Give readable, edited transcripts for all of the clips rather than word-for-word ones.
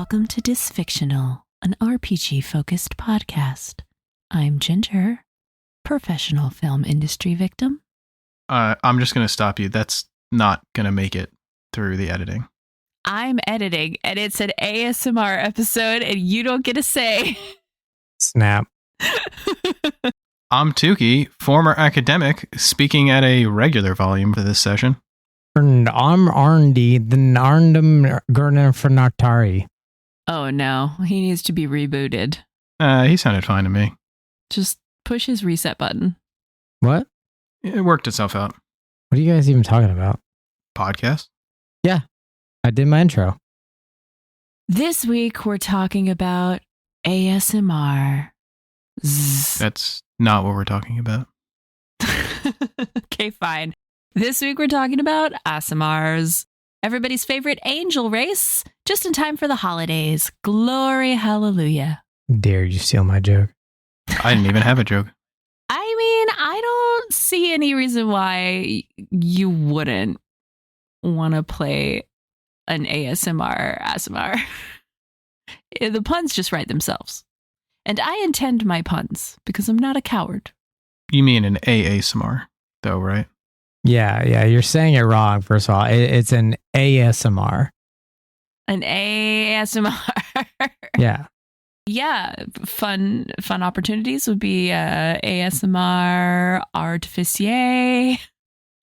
Welcome to Dysfictional, an RPG-focused podcast. I'm Ginger, professional film industry victim. I'm just going to stop you. That's not going to make it through the editing. I'm editing, and it's an Aasimar episode, and you don't get a say. Snap. I'm Tooki, former academic, speaking at a regular volume for this session. And I'm Arndi, the Narndam Gurnafanatari. Oh no, he needs to be rebooted. He sounded fine to me. Just push his reset button. What? It worked itself out. What are you guys even talking about? Podcast? Yeah, I did my intro. This week we're talking about ASMR. That's not what we're talking about. Okay, fine. This week we're talking about Aasimars, everybody's favorite angel race, just in time for the holidays. Glory, hallelujah. Dare you steal my joke? I didn't even have a joke. I mean, I don't see any reason why you wouldn't want to play an Aasimar. The puns just write themselves. And I intend my puns because I'm not a coward. You mean an Aasimar, though, right? Yeah, you're saying it wrong, first of all. It's an ASMR. An ASMR. Yeah. Yeah, fun opportunities would be ASMR, artificier,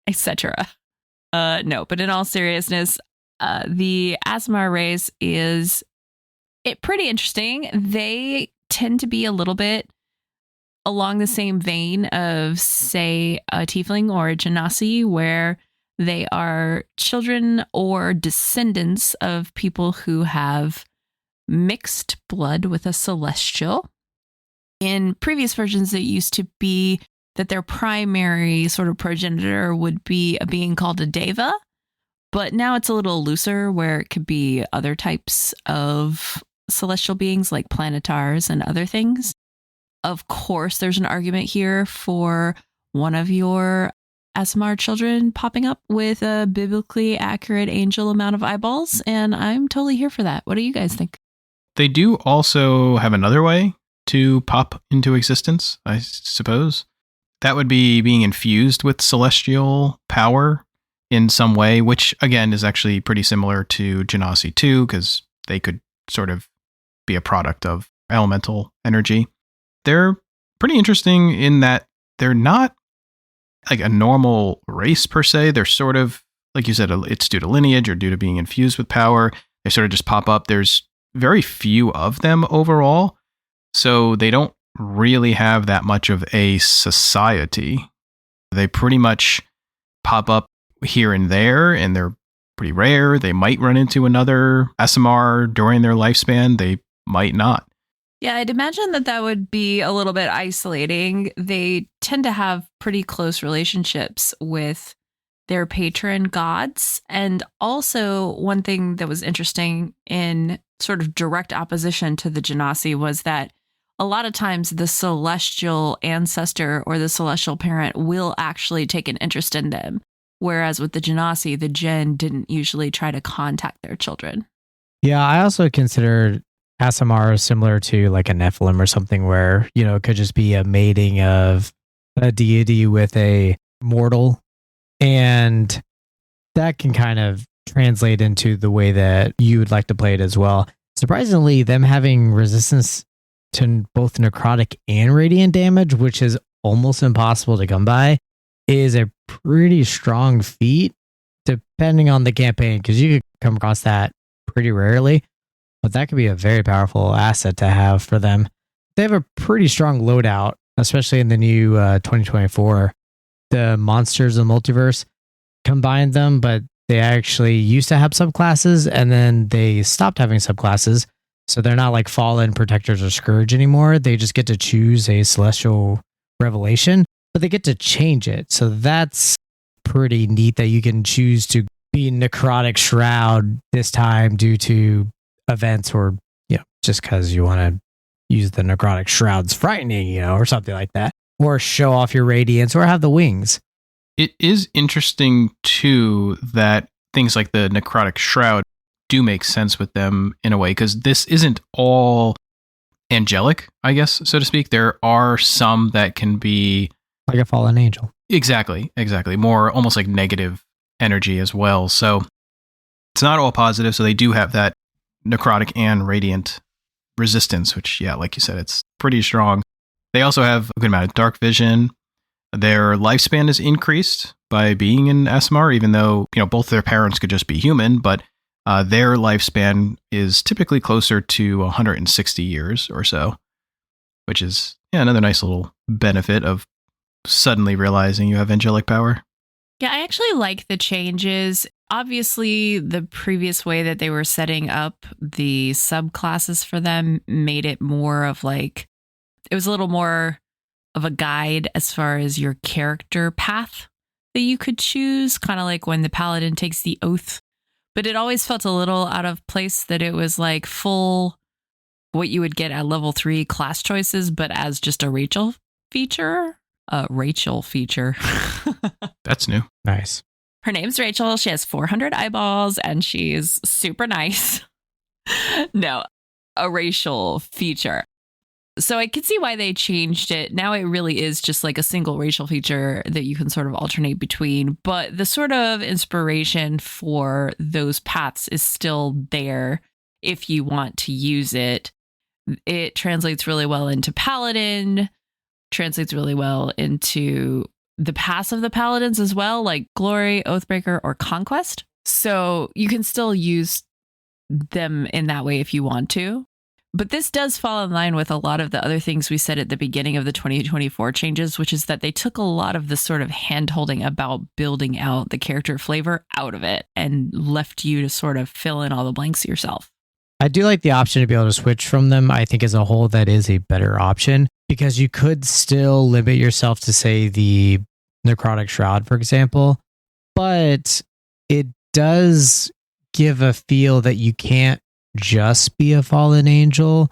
etc. No, but in all seriousness, the Aasimar race is pretty interesting. They tend to be a little bit along the same vein of, say, a tiefling or a genasi, where they are children or descendants of people who have mixed blood with a celestial. In previous versions, it used to be that their primary sort of progenitor would be a being called a deva, but now it's a little looser, where it could be other types of celestial beings like planetars and other things. Of course, there's an argument here for one of your Aasimar children popping up with a biblically accurate angel amount of eyeballs, and I'm totally here for that. What do you guys think? They do also have another way to pop into existence, I suppose. That would be being infused with celestial power in some way, which, again, is actually pretty similar to Genasi too, because they could sort of be a product of elemental energy. They're pretty interesting in that they're not like a normal race per se. They're sort of, like you said, it's due to lineage or due to being infused with power. They sort of just pop up. There's very few of them overall, so they don't really have that much of a society. They pretty much pop up here and there, and they're pretty rare. They might run into another Aasimar during their lifespan. They might not. Yeah, I'd imagine that would be a little bit isolating. They tend to have pretty close relationships with their patron gods. And also, one thing that was interesting in sort of direct opposition to the Genasi was that a lot of times the celestial ancestor or the celestial parent will actually take an interest in them. Whereas with the Genasi, the Gen didn't usually try to contact their children. Yeah, I also considered Aasimar is similar to like a Nephilim or something, where, it could just be a mating of a deity with a mortal. And that can kind of translate into the way that you would like to play it as well. Surprisingly, them having resistance to both necrotic and radiant damage, which is almost impossible to come by, is a pretty strong feat, depending on the campaign, because you could come across that pretty rarely. But that could be a very powerful asset to have for them. They have a pretty strong loadout, especially in the new 2024. The Monsters of the Multiverse combined them, but they actually used to have subclasses, and then they stopped having subclasses. So they're not like Fallen, Protectors, or Scourge anymore. They just get to choose a Celestial Revelation, but they get to change it. So that's pretty neat that you can choose to be Necrotic Shroud this time due to events, or just because you want to use the Necrotic Shroud's frightening, or something like that, or show off your radiance, or have the wings. It is interesting too that things like the Necrotic Shroud do make sense with them in a way, because this isn't all angelic, I guess, so to speak. There are some that can be like a fallen angel. Exactly. More almost like negative energy as well. So it's not all positive. So they do have that necrotic and radiant resistance, which, yeah, like you said, it's pretty strong. They also have a good amount of dark vision. Their lifespan is increased by being an Aasimar, even though, both their parents could just be human, but their lifespan is typically closer to 160 years or so, which is another nice little benefit of suddenly realizing you have angelic power. Yeah, I actually like the changes. Obviously, the previous way that they were setting up the subclasses for them made it more of it was a little more of a guide as far as your character path that you could choose, kind of like when the paladin takes the oath. But it always felt a little out of place that it was full what you would get at level 3 class choices, but as just a Rachel feature. That's new. Nice. Her name's Rachel. She has 400 eyeballs and she's super nice. No, a racial feature. So I can see why they changed it. Now it really is just a single racial feature that you can sort of alternate between. But the sort of inspiration for those paths is still there if you want to use it. It translates really well into Paladin, translates really well into the paths of the Paladins as well, like Glory, Oathbreaker, or Conquest. So you can still use them in that way if you want to. But this does fall in line with a lot of the other things we said at the beginning of the 2024 changes, which is that they took a lot of the sort of hand-holding about building out the character flavor out of it and left you to sort of fill in all the blanks yourself. I do like the option to be able to switch from them. I think as a whole, that is a better option because you could still limit yourself to, say, the Necrotic Shroud, for example, but it does give a feel that you can't just be a fallen angel.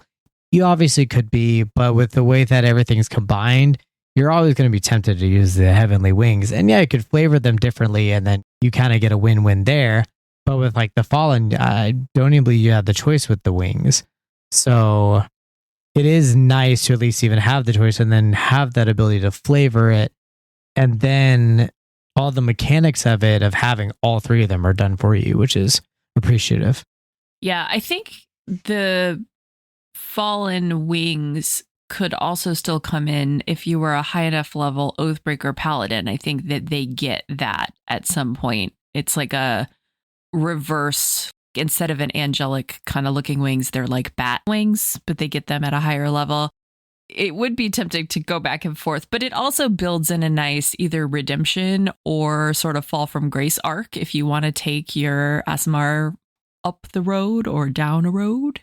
You obviously could be, but with the way that everything's combined, you're always going to be tempted to use the heavenly wings. And yeah, you could flavor them differently and then you kind of get a win-win there. But with the fallen, I don't even believe you have the choice with the wings. So it is nice to at least even have the choice and then have that ability to flavor it. And then all the mechanics of it, of having all three of them, are done for you, which is appreciative. Yeah, I think the fallen wings could also still come in if you were a high enough level Oathbreaker Paladin. I think that they get that at some point. It's like a reverse. Instead of an angelic kind of looking wings, they're like bat wings, but they get them at a higher level. It would be tempting to go back and forth, but it also builds in a nice either redemption or sort of fall from grace arc if you want to take your Aasimar up the road or down a road.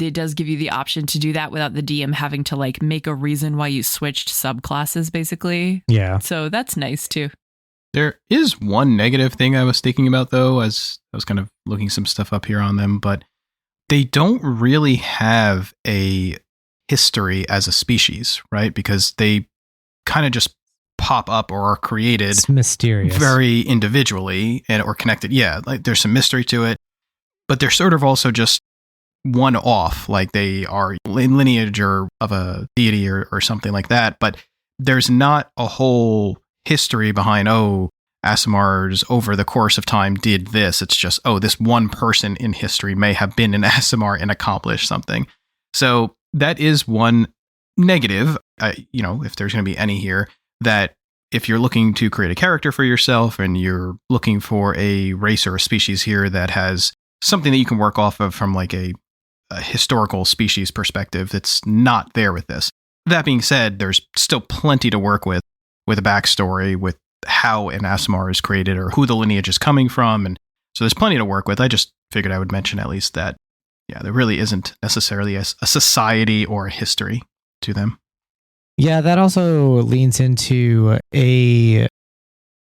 It does give you the option to do that without the DM having to make a reason why you switched subclasses, basically. Yeah. So that's nice too. There is one negative thing I was thinking about, though, as I was kind of looking some stuff up here on them, but they don't really have a history as a species, right? Because they kind of just pop up or are created. It's mysterious. Very individually or connected. Yeah, there's some mystery to it. But they're sort of also just one-off, like they are in lineage or of a deity or something like that. But there's not a whole history behind, Aasimars over the course of time did this. It's just, this one person in history may have been an Aasimar and accomplished something. So that is one negative, if there's going to be any here, that if you're looking to create a character for yourself and you're looking for a race or a species here that has something that you can work off of from a historical species perspective that's not there with this. That being said, there's still plenty to work with a backstory, with how an Aasimar is created or who the lineage is coming from. And so there's plenty to work with. I just figured I would mention at least that, there really isn't necessarily a society or a history to them. Yeah, that also leans into a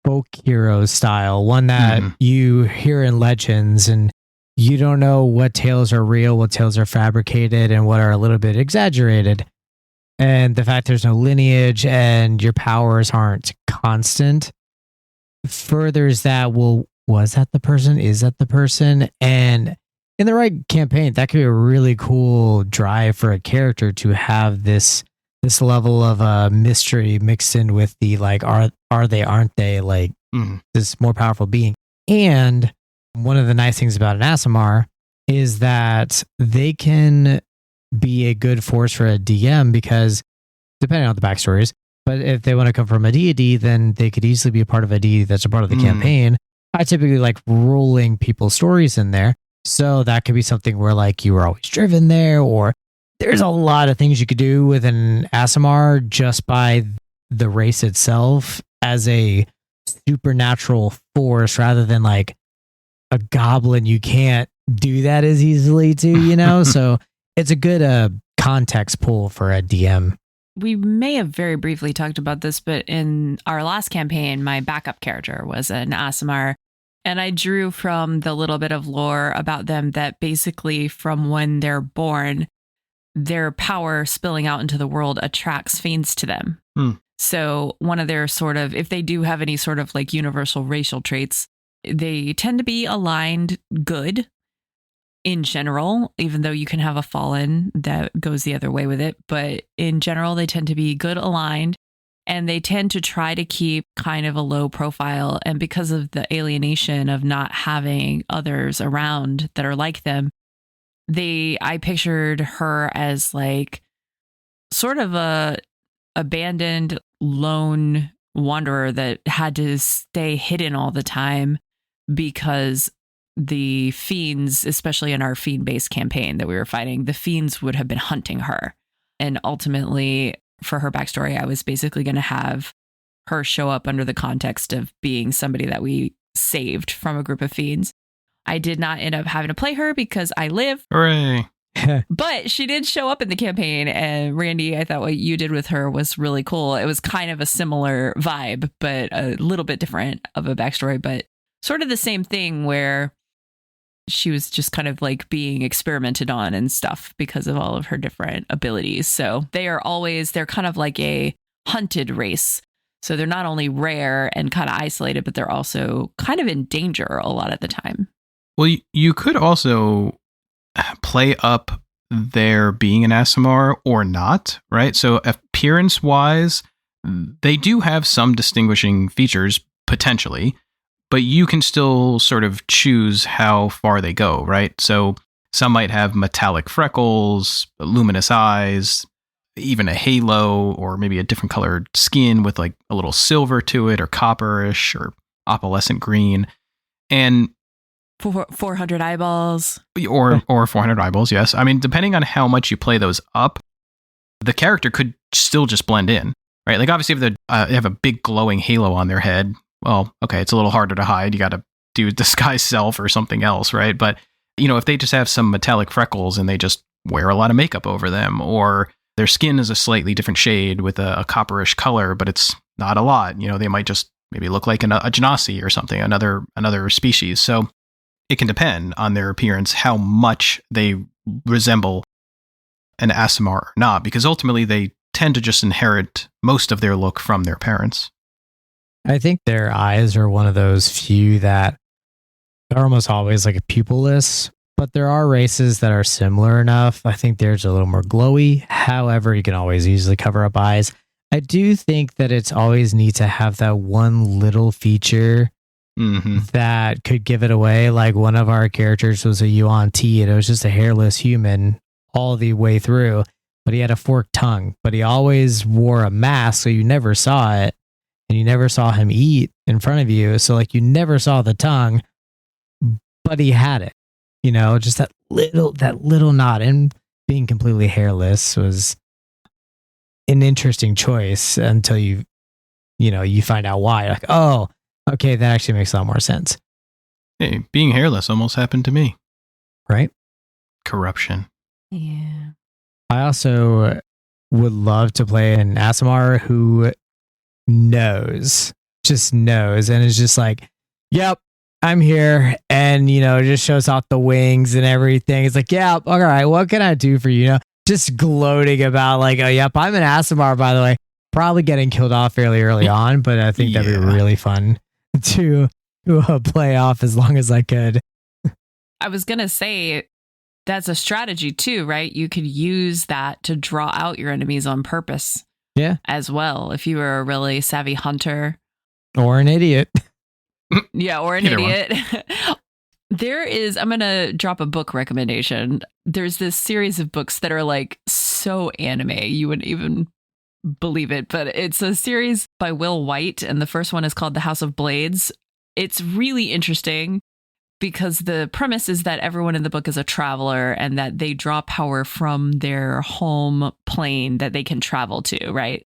folk hero style, one that you hear in legends, and you don't know what tales are real, what tales are fabricated, and what are a little bit exaggerated. And the fact there's no lineage and your powers aren't constant furthers that, well, was that the person? Is that the person? And in the right campaign, that could be a really cool drive for a character to have this level of mystery mixed in with the like, are they, aren't they, like this more powerful being. And one of the nice things about an Aasimar is that they can be a good force for a DM because depending on the backstories, but if they want to come from a deity, then they could easily be a part of a deity that's a part of the campaign. I typically like rolling people's stories in there. So that could be something where like you were always driven there, or there's a lot of things you could do with an Aasimar just by the race itself as a supernatural force rather than like a goblin. You can't do that as easily too, so it's a good context pull for a DM. We may have very briefly talked about this, but in our last campaign, my backup character was an Aasimar. And I drew from the little bit of lore about them that basically from when they're born, their power spilling out into the world attracts fiends to them. So one of their sort of, if they do have any sort of like universal racial traits, they tend to be aligned good in general, even though you can have a fallen that goes the other way with it. But in general, they tend to be good aligned. And they tend to try to keep kind of a low profile. And because of the alienation of not having others around that are like them, I pictured her as like sort of a abandoned lone wanderer that had to stay hidden all the time because the fiends, especially in our fiend-based campaign that we were fighting, the fiends would have been hunting her. And ultimately, for her backstory, I was basically going to have her show up under the context of being somebody that we saved from a group of fiends. I did not end up having to play her because I live. Hooray. But she did show up in the campaign. And Randy, I thought what you did with her was really cool. It was kind of a similar vibe, but a little bit different of a backstory, but sort of the same thing where she was just kind of like being experimented on and stuff because of all of her different abilities. So they're kind of like a hunted race. So they're not only rare and kind of isolated, but they're also kind of in danger a lot of the time. Well, you could also play up their being an Aasimar or not, right? So appearance-wise, they do have some distinguishing features, potentially, but you can still sort of choose how far they go, right? So some might have metallic freckles, luminous eyes, even a halo, or maybe a different colored skin with like a little silver to it, or copperish, or opalescent green. And 400 eyeballs. Or 400 eyeballs, yes. I mean, depending on how much you play those up, the character could still just blend in, right? Like obviously if they have a big glowing halo on their head, well, okay, it's a little harder to hide. You got to do disguise self or something else, right? But, if they just have some metallic freckles and they just wear a lot of makeup over them, or their skin is a slightly different shade with a copperish color, but it's not a lot, they might just maybe look like a genasi or something, another species. So it can depend on their appearance, how much they resemble an Aasimar or not, because ultimately they tend to just inherit most of their look from their parents. I think their eyes are one of those few that are almost always like a pupilless, but there are races that are similar enough. I think theirs are a little more glowy. However, you can always easily cover up eyes. I do think that it's always neat to have that one little feature that could give it away. Like one of our characters was a Yuan Ti, and it was just a hairless human all the way through, but he had a forked tongue, but he always wore a mask, so you never saw it. And you never saw him eat in front of you. So like you never saw the tongue, but he had it, just that little knot. And being completely hairless was an interesting choice until you find out why. Like, oh, okay, that actually makes a lot more sense. Hey, being hairless almost happened to me. Right? Corruption. Yeah. I also would love to play an Aasimar who just knows, and is just like, yep, I'm here, and just shows off the wings and everything. It's like, yeah, all right, what can I do for you? Just gloating about like, oh, yep, I'm an Aasimar, by the way. Probably getting killed off fairly early on, but I think that'd be really fun to play off as long as I could. I was gonna say, that's a strategy too, right? You could use that to draw out your enemies on purpose. Yeah. As well, if you were a really savvy hunter. Or an idiot. Yeah, or an idiot. I'm going to drop a book recommendation. There's this series of books that are like so anime, you wouldn't even believe it, but it's a series by Will White, and the first one is called The House of Blades. It's really interesting because the premise is that everyone in the book is a traveler and that they draw power from their home plane that they can travel to, right?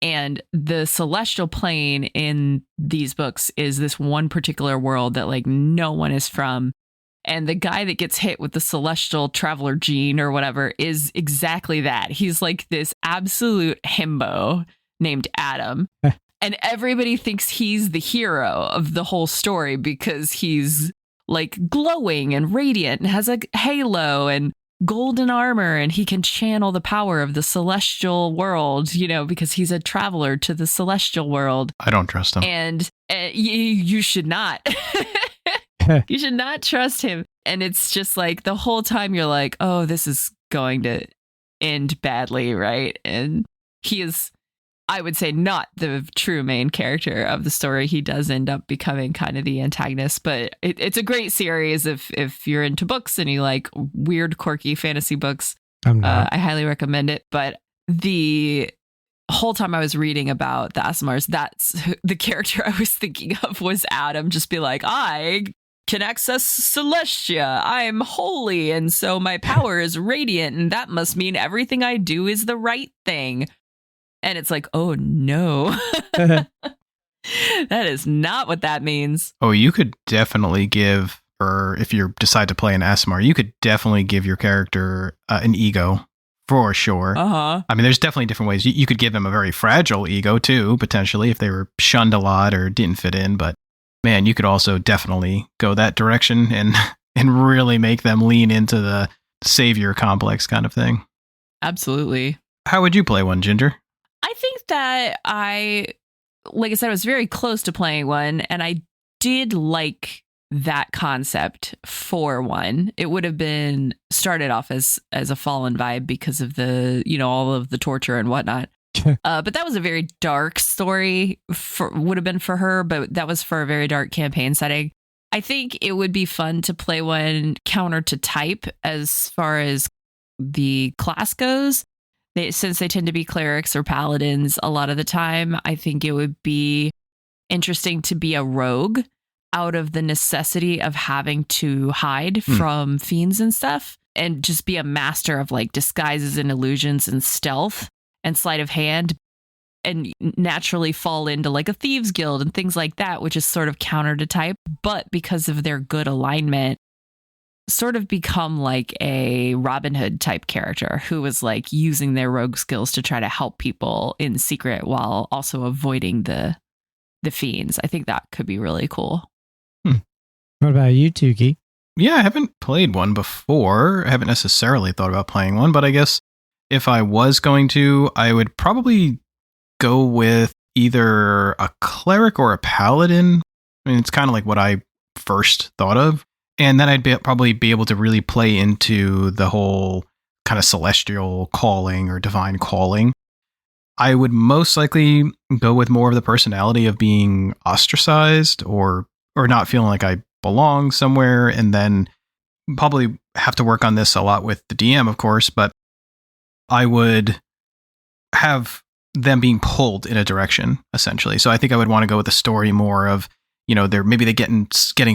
And the celestial plane in these books is this one particular world that like no one is from. And the guy that gets hit with the celestial traveler gene or whatever is exactly that. He's like this absolute himbo named Adam. And everybody thinks he's the hero of the whole story because he's like glowing and radiant and has a halo and golden armor, and he can channel the power of the celestial world, you know, because he's a traveler to the celestial world. I don't trust him. And you should not. You should not trust him. And it's just like the whole time you're like, oh, this is going to end badly, right? And he is, I would say, not the true main character of the story. He does end up becoming kind of the antagonist, but it's a great series if you're into books and you like weird, quirky fantasy books. I'm not. I highly recommend it. But the whole time I was reading about the Aasimars, that's the character I was thinking of was Adam. Just be like, I can access Celestia. I'm holy, and so my power is radiant, and that must mean everything I do is the right thing. And it's like, oh no, that is not what that means. Oh, you could definitely give, or if you decide to play an Aasimar, you could definitely give your character an ego, for sure. Uh-huh. I mean, there's definitely different ways. You could give them a very fragile ego too, potentially, if they were shunned a lot or didn't fit in. But man, you could also definitely go that direction and really make them lean into the savior complex kind of thing. Absolutely. How would you play one, Ginger? I think that like I said, I was very close to playing one, and I did like that concept for one. It would have been started off as a Fallen vibe because of the, you know, all of the torture and whatnot. But that was a very dark story would have been for her, but that was for a very dark campaign setting. I think it would be fun to play one counter to type as far as the class goes. Since they tend to be clerics or paladins a lot of the time, I think it would be interesting to be a rogue out of the necessity of having to hide from fiends and stuff, and just be a master of like disguises and illusions and stealth and sleight of hand, and naturally fall into like a thieves guild and things like that, which is sort of counter to type, but because of their good alignment, sort of become like a Robin Hood type character who was like using their rogue skills to try to help people in secret while also avoiding the fiends. I think that could be really cool. What about you, Tooki? Yeah, I haven't played one before. I haven't necessarily thought about playing one, but I guess if I was going to, I would probably go with either a cleric or a paladin. I mean, it's kind of like what I first thought of. And then I'd probably be able to really play into the whole kind of celestial calling or divine calling. I would most likely go with more of the personality of being ostracized or not feeling like I belong somewhere, and then probably have to work on this a lot with the DM, of course, but I would have them being pulled in a direction, essentially. So I think I would want to go with the story more of, you know, they're getting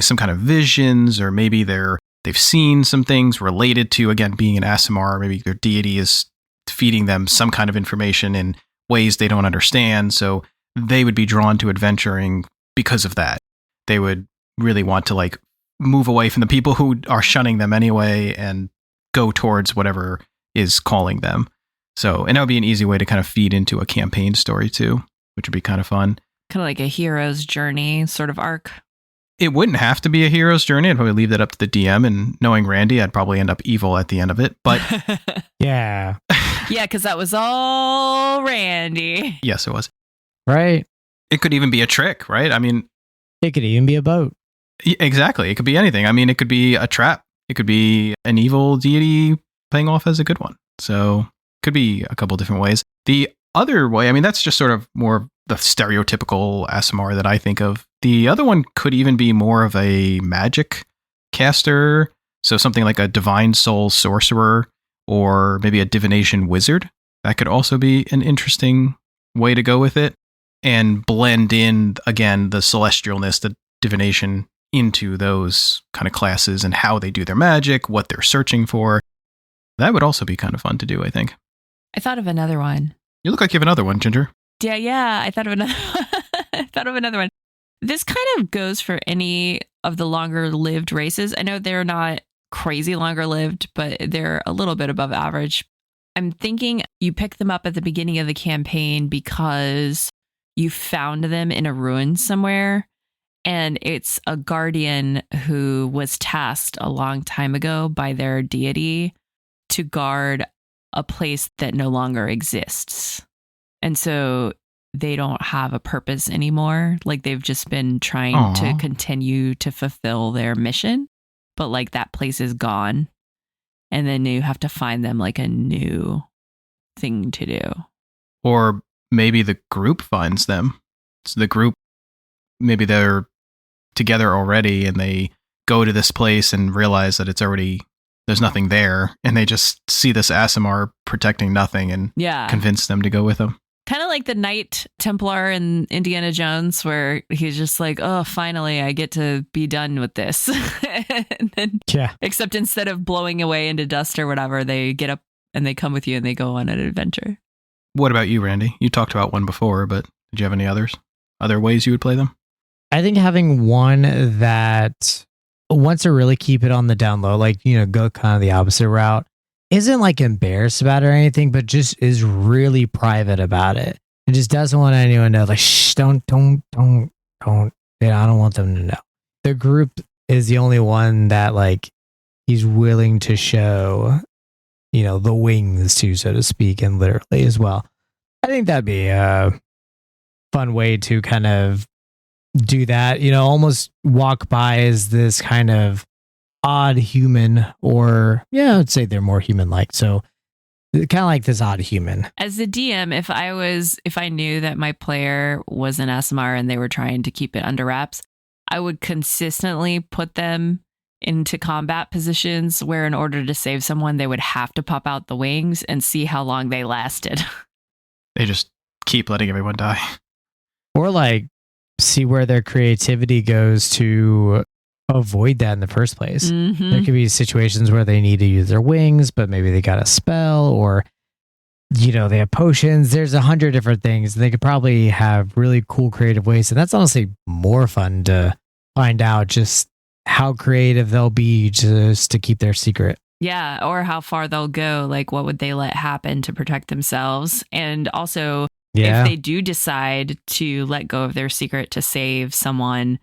some kind of visions, or maybe they've seen some things related to, again, being an Aasimar. Maybe their deity is feeding them some kind of information in ways they don't understand. So they would be drawn to adventuring because of that. They would really want to like move away from the people who are shunning them anyway and go towards whatever is calling them. So, and that would be an easy way to kind of feed into a campaign story too, which would be kind of fun. Kind of like a hero's journey sort of arc. It wouldn't have to be a hero's journey. I'd probably leave that up to the DM, and knowing Randy, I'd probably end up evil at the end of it. But yeah. Yeah, because that was all Randy. Yes, it was. Right. It could even be a trick, right? I mean, it could even be a boat. Exactly. It could be anything. I mean, it could be a trap It could be an evil deity playing off as a good one. So could be a couple different ways. The other way, I mean, that's just sort of more the stereotypical Aasimar that I think of. The other one could even be more of a magic caster. So something like a divine soul sorcerer or maybe a divination wizard. That could also be an interesting way to go with it and blend in, again, the celestialness, the divination into those kind of classes and how they do their magic, what they're searching for. That would also be kind of fun to do, I think. I thought of another one. You look like you have another one, Ginger. Yeah, I thought of another I thought of another one. This kind of goes for any of the longer lived races. I know they're not crazy longer lived, but they're a little bit above average. I'm thinking you pick them up at the beginning of the campaign because you found them in a ruin somewhere. And it's a guardian who was tasked a long time ago by their deity to guard a place that no longer exists. And so they don't have a purpose anymore. Like they've just been trying to continue to fulfill their mission. But like that place is gone. And then you have to find them like a new thing to do. Or maybe the group finds them. So the group, maybe they're together already and they go to this place and realize that there's nothing there. And they just see this Aasimar protecting nothing and convince them to go with them. Kind of like the Knight Templar in Indiana Jones, where he's just like, oh, finally, I get to be done with this. And then, except instead of blowing away into dust or whatever, they get up and they come with you and they go on an adventure. What about you, Randy? You talked about one before, but did you have any others? Other ways you would play them? I think having one that wants to really keep it on the down low, like, go kind of the opposite route, isn't like embarrassed about it or anything, but just is really private about it and just doesn't want anyone to know. Like, shh, don't. I don't want them to know. The group is the only one that like he's willing to show, the wings to, so to speak, and literally as well. I think that'd be a fun way to kind of do that. Almost walk by as this kind of odd human, or I'd say they're more human-like. So kind of like this odd human. As the DM, if I knew that my player was an Aasimar and they were trying to keep it under wraps, I would consistently put them into combat positions where in order to save someone, they would have to pop out the wings and see how long they lasted. They just keep letting everyone die. Or like see where their creativity goes to avoid that in the first place. Mm-hmm. There could be situations where they need to use their wings, but maybe they got a spell, or they have potions. There's 100 different things. They could probably have really cool creative ways, and that's honestly more fun to find out just how creative they'll be just to keep their secret. Yeah, or how far they'll go. Like, what would they let happen to protect themselves? And also, if they do decide to let go of their secret to save someone,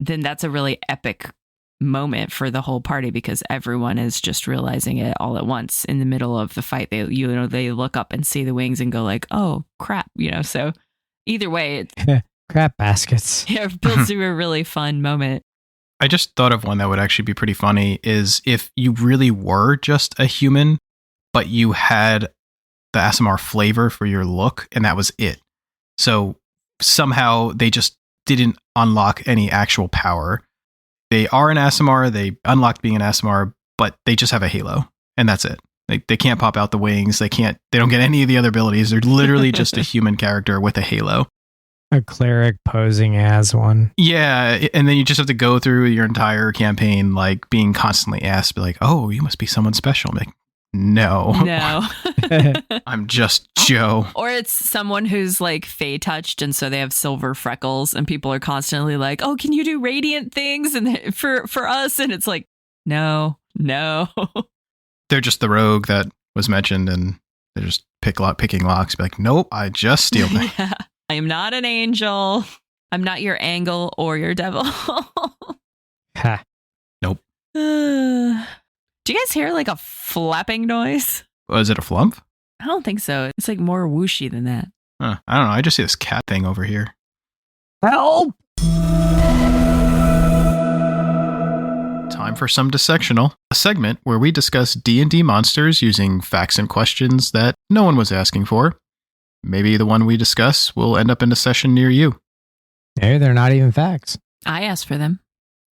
then that's a really epic moment for the whole party because everyone is just realizing it all at once in the middle of the fight. They look up and see the wings and go like, oh crap, so either way, crap baskets. It builds to a really fun moment. I just thought of one that would actually be pretty funny is if you really were just a human, but you had the Aasimar flavor for your look and that was it. So somehow they just didn't unlock any actual power. They are an Aasimar, they unlocked being an Aasimar, but they just have a halo and that's it. They can't pop out the wings, they don't get any of the other abilities. They're literally just a human character with a halo. A cleric posing as one. Yeah, and then you just have to go through your entire campaign like being constantly asked, be like, "Oh, you must be someone special." I'm like, no. I'm just Joe. Or it's someone who's like Fey touched and so they have silver freckles and people are constantly like, oh, can you do radiant things and for us? And it's like, no. They're just the rogue that was mentioned and they're just picking locks. Be like, nope, I just steal them. Yeah. I am not an angel. I'm not your angle or your devil. Ha. Nope. Do you guys hear like a flapping noise? Was it a flump? I don't think so. It's like more whooshy than that. I don't know. I just see this cat thing over here. Help! Time Time for some Dissectional, a segment where we discuss D&D monsters using facts and questions that no one was asking for. Maybe the one we discuss will end up in a session near you. Maybe they're not even facts. I asked for them.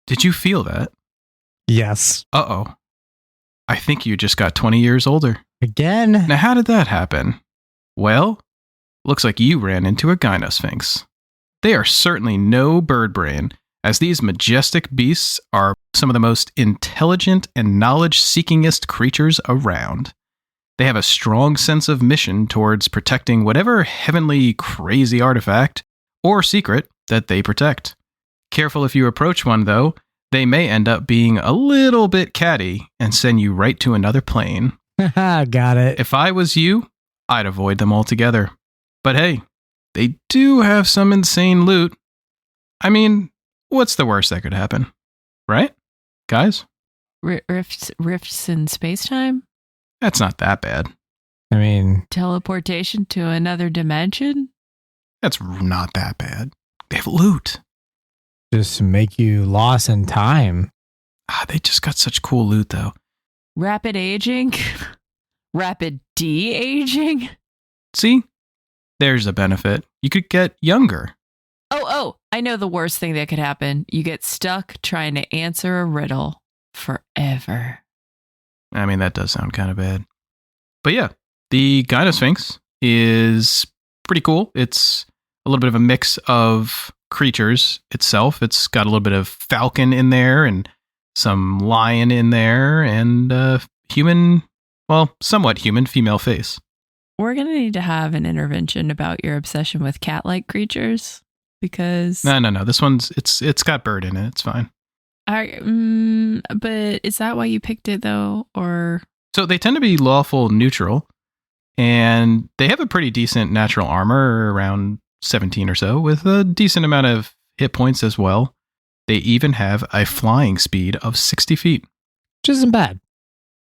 Did you feel that? Yes. Uh-oh. I think you just got 20 years older. Again? Now, how did that happen? Well, looks like you ran into a gynosphinx. They are certainly no bird brain, as these majestic beasts are some of the most intelligent and knowledge-seekingest creatures around. They have a strong sense of mission towards protecting whatever heavenly crazy artifact or secret that they protect. Careful if you approach one, though. They may end up being a little bit catty and send you right to another plane. Got it. If I was you, I'd avoid them altogether. But hey, they do have some insane loot. I mean, what's the worst that could happen? Right? Guys? Rifts in space-time? That's not that bad. I mean, teleportation to another dimension? That's not that bad. They have loot. Just to make you lost in time. They just got such cool loot, though. Rapid aging? Rapid de-aging? See? There's a benefit. You could get younger. Oh, I know the worst thing that could happen. You get stuck trying to answer a riddle forever. I mean, that does sound kind of bad. But yeah, the gynosphinx is pretty cool. It's a little bit of a mix of creatures itself. It's got a little bit of falcon in there and some lion in there and human, well, somewhat human female face. We're going to need to have an intervention about your obsession with cat-like creatures because... No. This one's, it's got bird in it. It's fine. But is that why you picked it though? Or so they tend to be lawful neutral and they have a pretty decent natural armor, around 17 or so, with a decent amount of hit points as well. They even have a flying speed of 60 feet. Which isn't bad.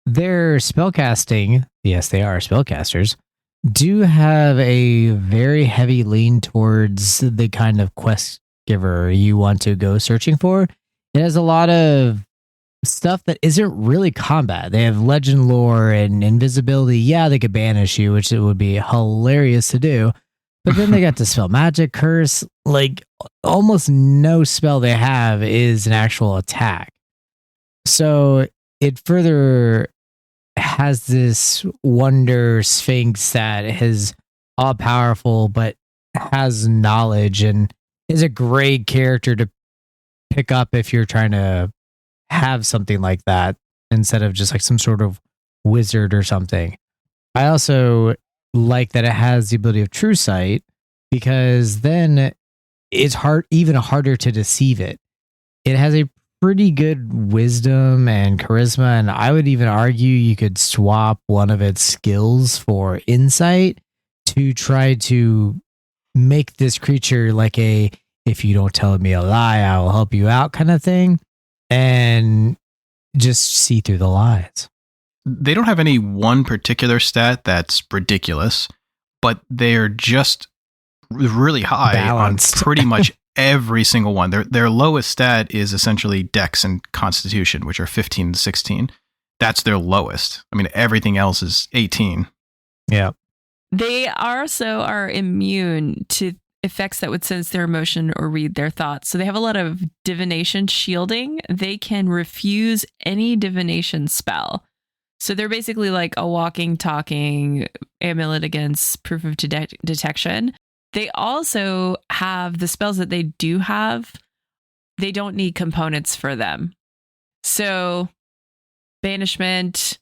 Their spellcasting, yes, they are spellcasters, do have a very heavy lean towards the kind of quest giver you want to go searching for. It has a lot of stuff that isn't really combat. They have legend lore and invisibility. Yeah, they could banish you, which it would be hilarious to do. But then they got to spell magic, curse. Like, almost no spell they have is an actual attack. So it further has this wonder sphinx that is all powerful, but has knowledge and is a great character to pick up if you're trying to have something like that instead of just like some sort of wizard or something. I also like that it has the ability of true sight because then it's even harder to deceive it. It has a pretty good wisdom and charisma, and I would even argue you could swap one of its skills for insight to try to make this creature like a if you don't tell me a lie, I will help you out kind of thing, and just see through the lies. They don't have any one particular stat that's ridiculous, but they're just really high balanced on pretty much every single one. Their lowest stat is essentially Dex and Constitution, which are 15 and 16. That's their lowest. I mean, everything else is 18. Yeah. They also are immune to effects that would sense their emotion or read their thoughts. So they have a lot of divination shielding. They can refuse any divination spell. So they're basically like a walking, talking amulet against proof of detection. They also have the spells that they do have. They don't need components for them. So banishment,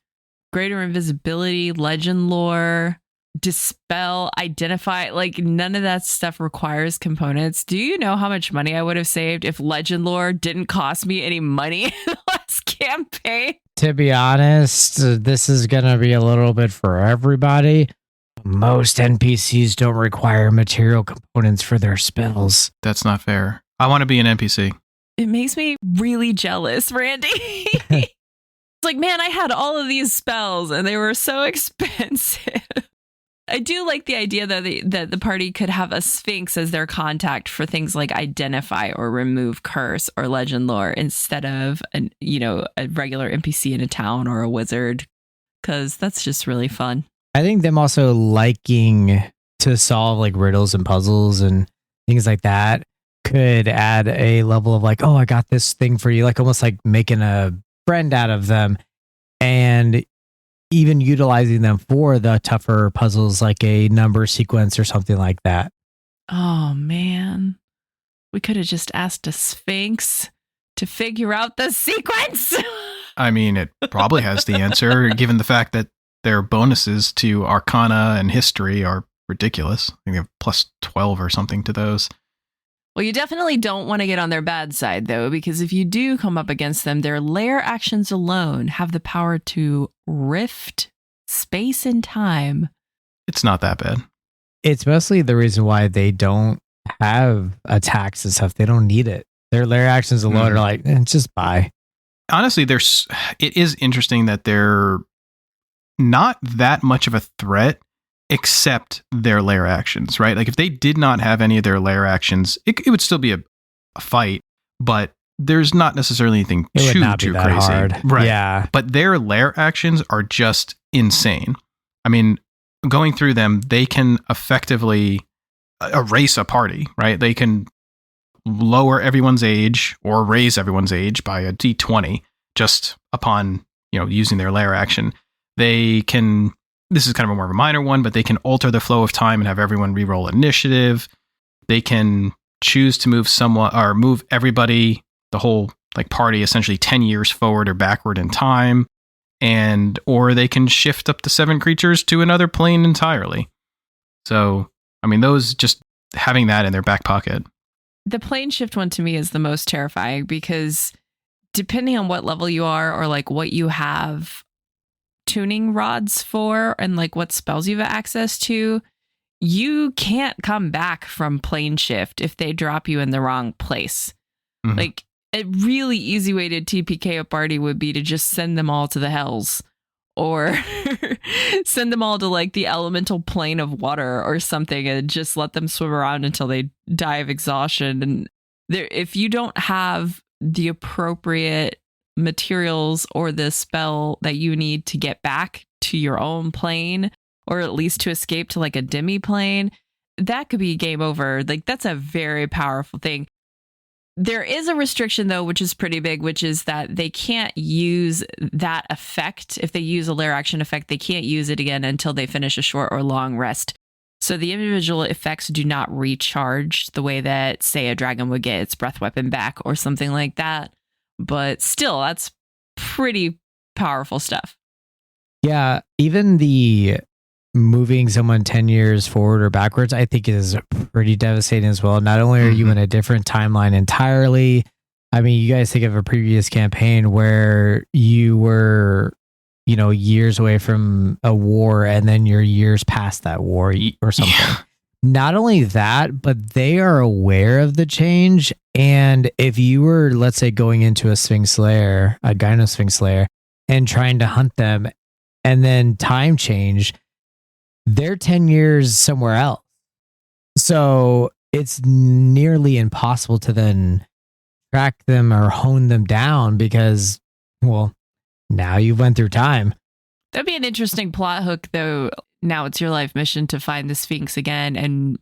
greater invisibility, legend lore, dispel, identify, like none of that stuff requires components. Do you know how much money I would have saved if legend lore didn't cost me any money in the last campaign? To be honest, this is going to be a little bit for everybody. Most NPCs don't require material components for their spells. That's not fair. I want to be an NPC. It makes me really jealous, Randy. It's like, man, I had all of these spells and they were so expensive. I do like the idea that the party could have a Sphinx as their contact for things like identify or remove curse or legend lore instead of a regular NPC in a town or a wizard, because that's just really fun. I think them also liking to solve like riddles and puzzles and things like that could add a level of like, oh, I got this thing for you, like almost like making a friend out of them, and even utilizing them for the tougher puzzles like a number sequence or something like that. Oh man, we could have just asked a Sphinx to figure out the sequence. I mean, it probably has the answer, given the fact that their bonuses to Arcana and History are ridiculous. I think they have plus 12 or something to those. Well, you definitely don't want to get on their bad side, though, because if you do come up against them, their lair actions alone have the power to rift space and time. It's not that bad. It's mostly the reason why they don't have attacks and stuff. They don't need it. Their lair actions alone are like, just buy. Honestly, it is interesting that they're not that much of a threat except their lair actions, right? Like if they did not have any of their lair actions, it would still be a fight, but there's not necessarily anything too crazy. Hard. Right. Yeah. But their lair actions are just insane. I mean, going through them, they can effectively erase a party, right? They can lower everyone's age or raise everyone's age by a d20 just upon, using their lair action. They can, this is kind of a more of a minor one, but they can alter the flow of time and have everyone reroll initiative. They can choose to move someone or move everybody, the whole like party, essentially 10 years forward or backward in time. Or they can shift up to 7 creatures to another plane entirely. So, I mean, those, just having that in their back pocket. The plane shift one to me is the most terrifying because depending on what level you are or like what you have tuning rods for and like what spells you have access to, you can't come back from plane shift if they drop you in the wrong place. Mm-hmm. Like a really easy way to TPK a party would be to just send them all to the hells or send them all to like the elemental plane of water or something and just let them swim around until they die of exhaustion. And if you don't have the appropriate materials or the spell that you need to get back to your own plane, or at least to escape to like a demi plane, that could be game over. Like that's a very powerful thing. There is a restriction though, which is pretty big, which is that they can't use that effect. If they use a lair action effect, they can't use it again until they finish a short or long rest. So the individual effects do not recharge the way that, say, a dragon would get its breath weapon back or something like that. But still, that's pretty powerful stuff. Yeah, even the moving someone 10 years forward or backwards, I think is pretty devastating as well. Not only are you in a different timeline entirely, I mean, you guys think of a previous campaign where you were, years away from a war and then you're years past that war or something. Yeah. Not only that, but they are aware of the change. And if you were, let's say, going into a Sphinx lair, a Gynosphinx lair, and trying to hunt them, and then time change, they're 10 years somewhere else. So it's nearly impossible to then track them or hone them down because, well, now you've went through time. That'd be an interesting plot hook, though. Now it's your life mission to find the Sphinx again and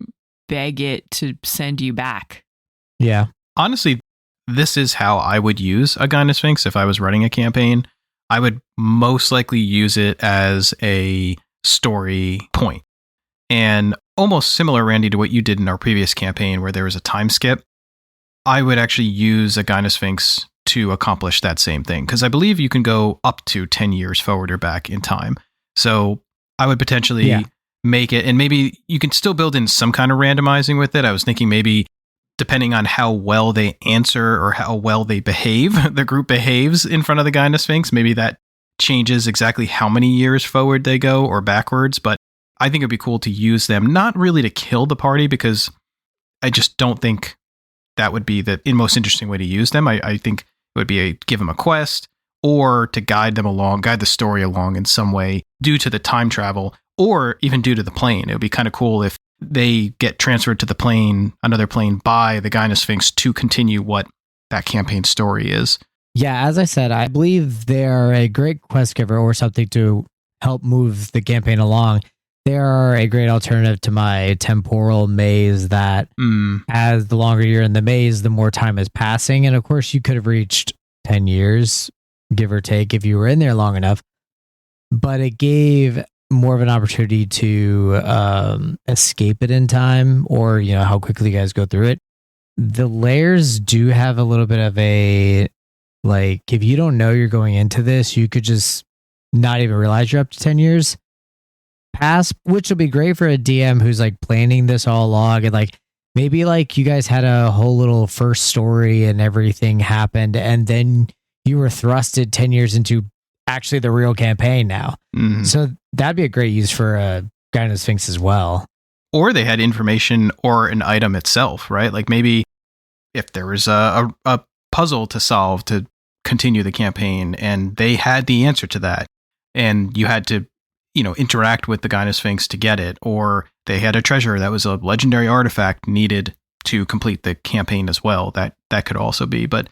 beg it to send you back. Yeah. Honestly, this is how I would use a Gynosphinx if I was running a campaign. I would most likely use it as a story point. And almost similar, Randy, to what you did in our previous campaign where there was a time skip, I would actually use a Gynosphinx to accomplish that same thing. Because I believe you can go up to 10 years forward or back in time. So I would potentially make it, and maybe you can still build in some kind of randomizing with it. I was thinking maybe depending on how well they answer or how well they behave, the group behaves in front of the Gynosphinx, maybe that changes exactly how many years forward they go or backwards. But I think it'd be cool to use them, not really to kill the party, because I just don't think that would be the most interesting way to use them. I think it would be give them a quest or to guide them along, guide the story along in some way due to the time travel, Or even due to the plane. It would be kind of cool if they get transferred to the plane, another plane, by the Gynosphinx to continue what that campaign story is. Yeah, as I said, I believe they're a great quest giver or something to help move the campaign along. They are a great alternative to my temporal maze that as the longer you're in the maze, the more time is passing. And of course, you could have reached 10 years, give or take, if you were in there long enough. But it gave more of an opportunity to escape it in time, or, you know, how quickly you guys go through it. The layers do have a little bit of a, like, if you don't know you're going into this, you could just not even realize you're up to 10 years past, which will be great for a DM who's like planning this all along. And like, maybe like you guys had a whole little first story and everything happened, and then you were thrusted 10 years into actually the real campaign now. So that'd be a great use for a Gynosphinx as well. Or they had information or an item itself, right? Like maybe if there was a puzzle to solve to continue the campaign and they had the answer to that and you had to, you know, interact with the Gynosphinx to get it, or they had a treasure that was a legendary artifact needed to complete the campaign as well. That could also be. But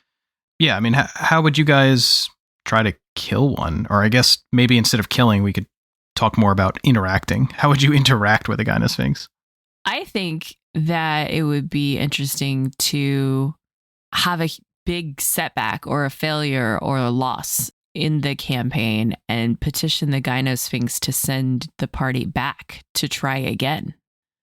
yeah, I mean, how would you guys try to kill one? Or I guess maybe instead of killing, we could talk more about interacting. How would you interact with a Gynosphinx? I think that it would be interesting to have a big setback or a failure or a loss in the campaign and petition the Gynosphinx to send the party back to try again.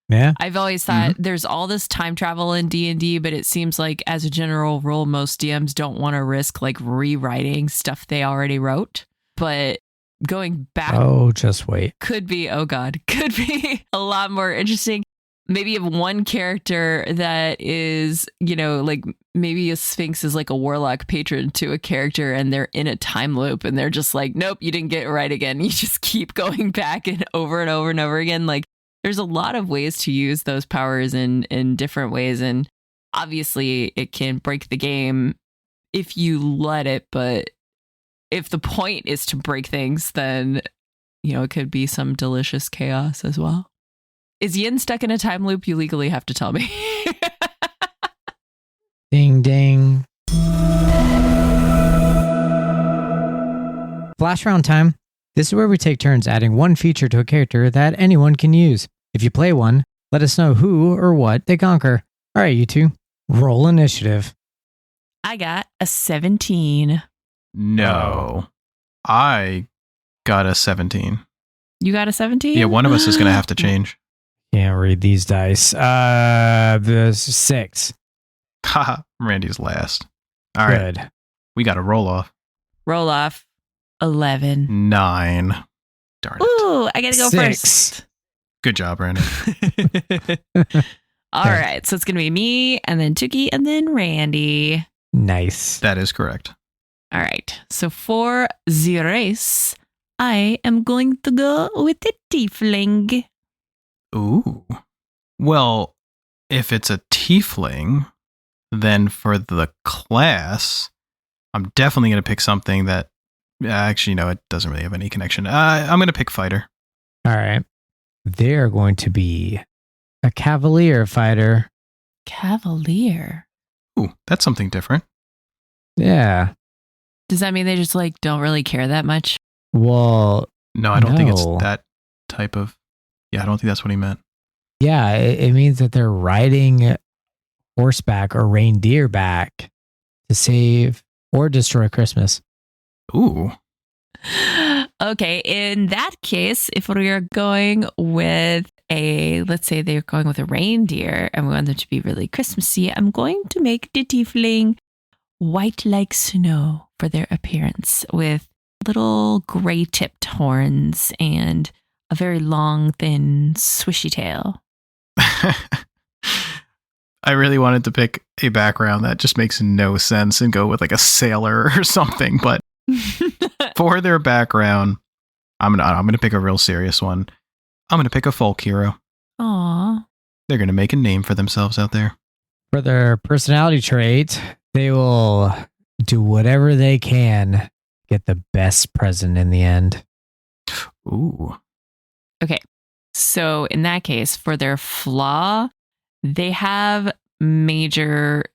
Yeah. I've always thought there's all this time travel in D&D, but it seems like as a general rule, most DMs don't want to risk like rewriting stuff they already wrote. But going back just wait. could be a lot more interesting. Maybe you have one character that is, you know, like maybe a Sphinx is like a warlock patron to a character and they're in a time loop and they're just like, nope, you didn't get it right again. You just keep going back and over and over and over again. Like there's a lot of ways to use those powers in different ways. And obviously it can break the game if you let it. But if the point is to break things, then, you know, it could be some delicious chaos as well. Is Yin stuck in a time loop? You legally have to tell me. Ding, ding. Flash round time. This is where we take turns adding one feature to a character that anyone can use. If you play one, let us know who or what they conquer. All right, you two, roll initiative. I got a 17. No. I got a 17. You got a 17? Yeah, one of us is going to have to change. Can't read these dice. The 6. Haha, Randy's last. All right. Good. We got a roll off. Roll off. 11. 9. Darn it. Ooh, I got to go 6. first. Good job, Randy. All right, so it's going to be me and then Tooki and then Randy. Nice. That is correct. All right, so for the race, I am going to go with the tiefling. Ooh. Well, if it's a tiefling, then for the class, I'm definitely going to pick something that actually, no, it doesn't really have any connection. I'm going to pick fighter. All right. They're going to be a cavalier fighter. Cavalier. Ooh, that's something different. Yeah. Does that mean they just like don't really care that much? Well, No, I don't think it's no. that type of. Yeah, I don't think that's what he meant. Yeah, it means that they're riding horseback or reindeer back to save or destroy Christmas. Ooh. Okay, in that case, if we are going with let's say they're going with a reindeer and we want them to be really Christmassy, I'm going to make the tiefling white like snow for their appearance with little gray tipped horns and a very long, thin, swishy tail. I really wanted to pick a background that just makes no sense and go with like a sailor or something, but for their background, I'm gonna pick a real serious one. I'm gonna pick a folk hero. Aw. They're gonna make a name for themselves out there. For their personality trait, they will do whatever they can, get the best present in the end. Ooh. Okay, So in that case, for their flaw, they have major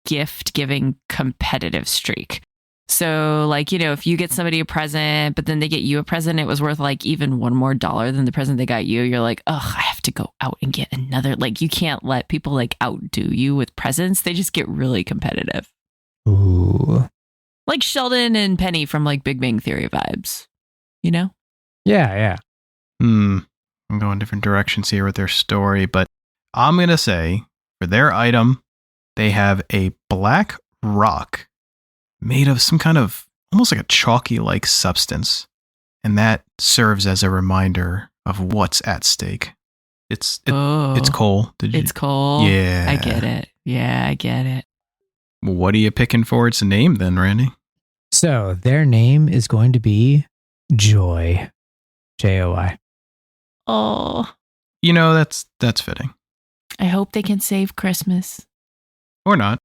gift giving competitive streak. So like, if you get somebody a present, but then they get you a present, it was worth like even $1 more than the present they got you. You're like, oh, I have to go out and get another. Like, you can't let people like outdo you with presents. They just get really competitive. Ooh. Like Sheldon and Penny from like Big Bang Theory vibes, Yeah. I'm going different directions here with their story, but I'm going to say for their item, they have a black rock made of some kind of almost like a chalky-like substance, and that serves as a reminder of what's at stake. It's coal. It's coal. Yeah. I get it. Yeah, I get it. What are you picking for its name then, Randy? So their name is going to be Joy. Joy. Oh, That's fitting. I hope they can save Christmas. Or not.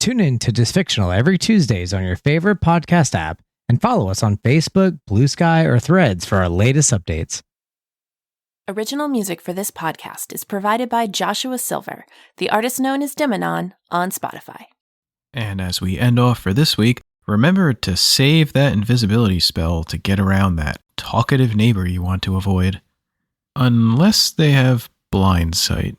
Tune in to Dysfictional every Tuesdays on your favorite podcast app and follow us on Facebook, Blue Sky, or Threads for our latest updates. Original music for this podcast is provided by Joshua Silver, the artist known as Demonon, on Spotify. And as we end off for this week, remember to save that invisibility spell to get around that talkative neighbor you want to avoid. Unless they have blind sight.